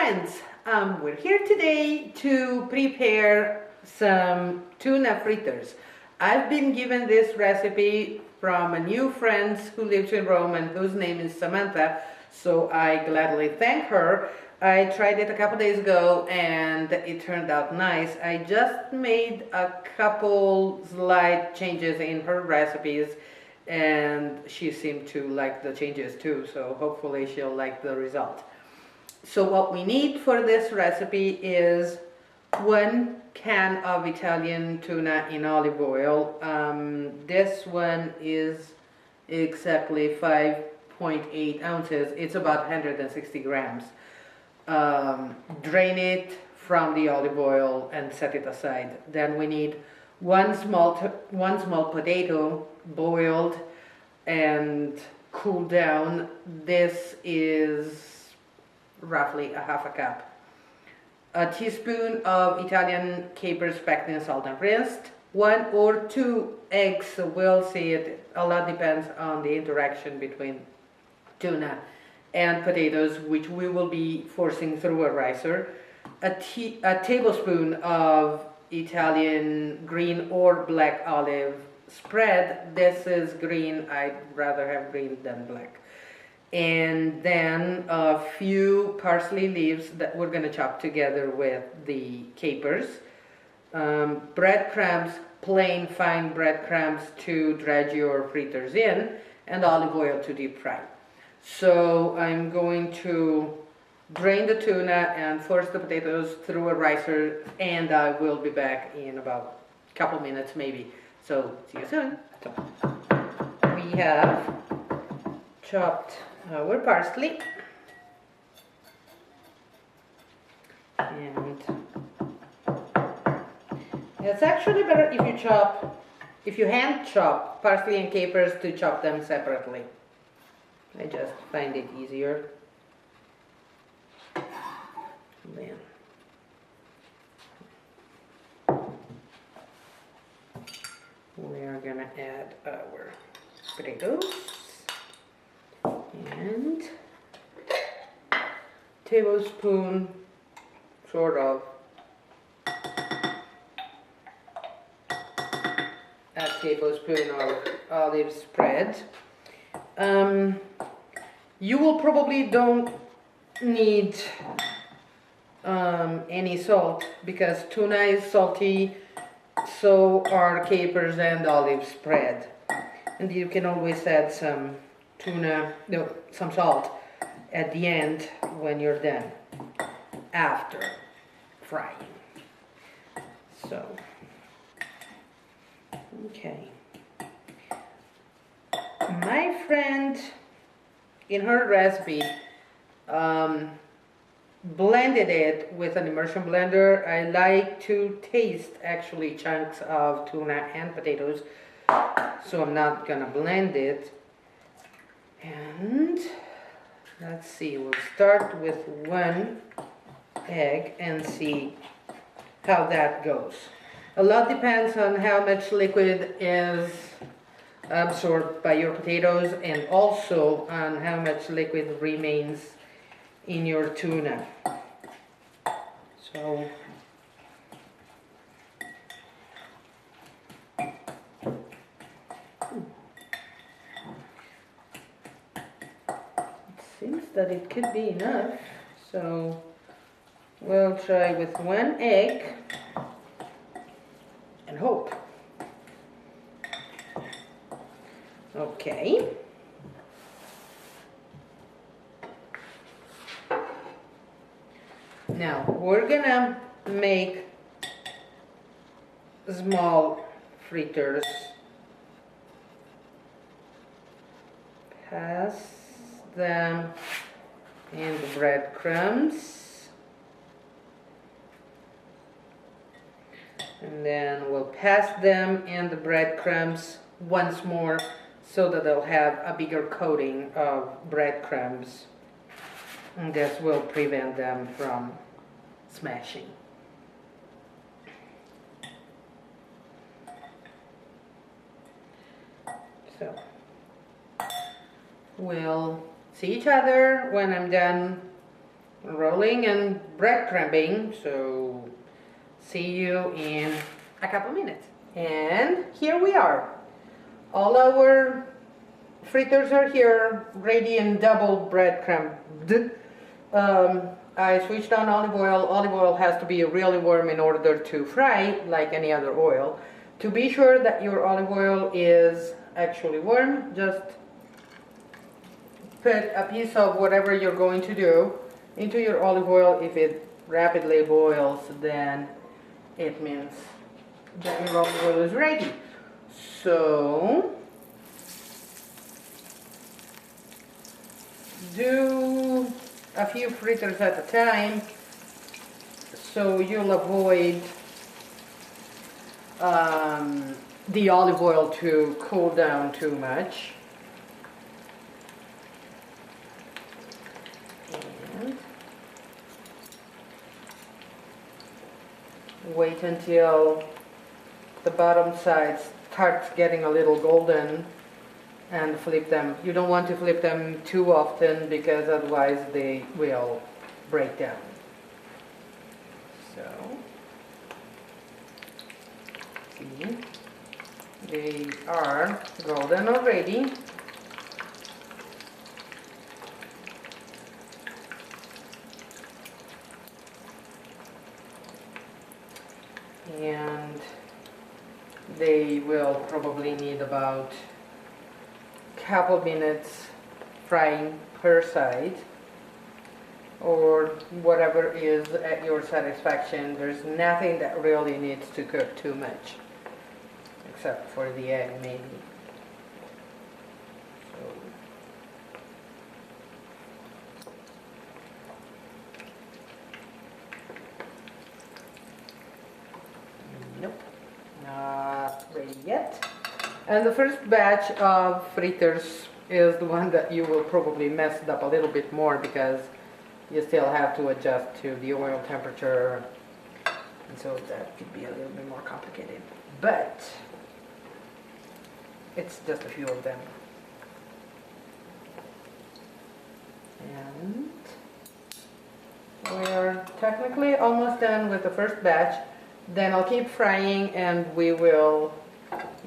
friends, we're here today to prepare some tuna fritters. I've been given this recipe from a new friend who lives in Rome and whose name is Samantha, so I gladly thank her. I tried it a couple days ago and it turned out nice. I just made a couple slight changes in her recipes and she seemed to like the changes too, so hopefully she'll like the result. So what we need for this recipe is 1 can of Italian tuna in olive oil. This one is exactly 5.8 ounces. It's about 160 grams. Drain it from the olive oil and set it aside. Then we need one small potato boiled and cooled down. This is roughly a half a cup. A teaspoon of Italian capers packed in salt and rinsed. 1 or 2 eggs, so we'll see it. A lot depends on the interaction between tuna and potatoes, which we will be forcing through a ricer. A tablespoon of Italian green or black olive spread. This is green. I'd rather have green than black. And then a few parsley leaves that we're going to chop together with the capers. Breadcrumbs, plain fine breadcrumbs to dredge your fritters in, and olive oil to deep fry. So I'm going to drain the tuna and force the potatoes through a ricer, and I will be back in about a couple minutes maybe. So see you soon. So, we have chopped our parsley and it's actually better if you hand chop parsley and capers, to chop them separately. I just find it easier. Then we are gonna add our potatoes and tablespoon sort of a tablespoon of olive spread. You will probably don't need any salt because tuna is salty, so are capers and olive spread, and you can always add some some salt at the end when you're done after frying. So okay, my friend in her recipe blended it with an immersion blender. I like to taste actually chunks of tuna and potatoes, so I'm not gonna blend it. And let's see, we'll start with 1 egg and see how that goes. A lot depends on how much liquid is absorbed by your potatoes and also on how much liquid remains in your tuna. So seems that it could be enough, so we'll try with 1 egg and hope. Okay. Now we're gonna make small fritters. Pass them in the breadcrumbs, and then we'll pass them in the breadcrumbs once more so that they'll have a bigger coating of breadcrumbs, and this will prevent them from smashing. So we'll see each other when I'm done rolling and breadcrumbing. So see you in a couple minutes. And here we are. All our fritters are here, ready and double breadcrumbed. I switched on olive oil. Olive oil has to be really warm in order to fry like any other oil. To be sure that your olive oil is actually warm, just put a piece of whatever you're going to do into your olive oil. If it rapidly boils, then it means that your olive oil is ready. So do a few fritters at a time so you'll avoid the olive oil to cool down too much. And wait until the bottom side starts getting a little golden and flip them. You don't want to flip them too often because otherwise they will break down. So, see, they are golden already. And they will probably need about couple minutes frying per side, or whatever is at your satisfaction. There's nothing that really needs to cook too much, except for the egg maybe. Nope, not ready yet. And the first batch of fritters is the one that you will probably mess up a little bit more because you still have to adjust to the oil temperature, and so that could be a little bit more complicated. But it's just a few of them. And we're technically almost done with the first batch. Then I'll keep frying and we will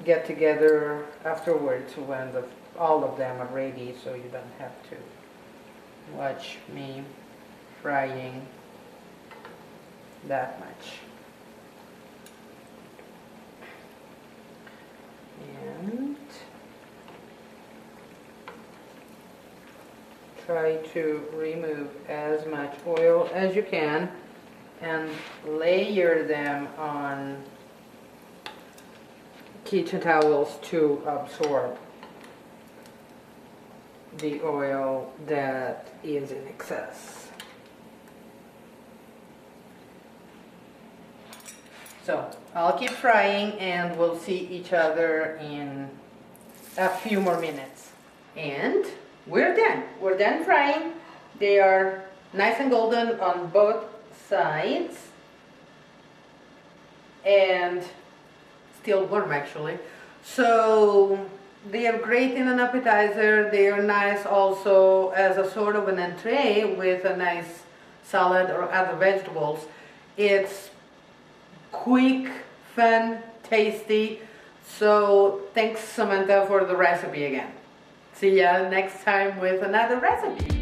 get together afterwards when all of them are ready, so you don't have to watch me frying that much. And try to remove as much oil as you can and layer them on kitchen towels to absorb the oil that is in excess. So I'll keep frying and we'll see each other in a few more minutes. And we're done. We're done frying. They are nice and golden on both sides and still warm actually. So they are great in an appetizer. They are nice also as a sort of an entree with a nice salad or other vegetables. It's quick, fun, tasty. So thanks Samantha for the recipe again. See ya next time with another recipe.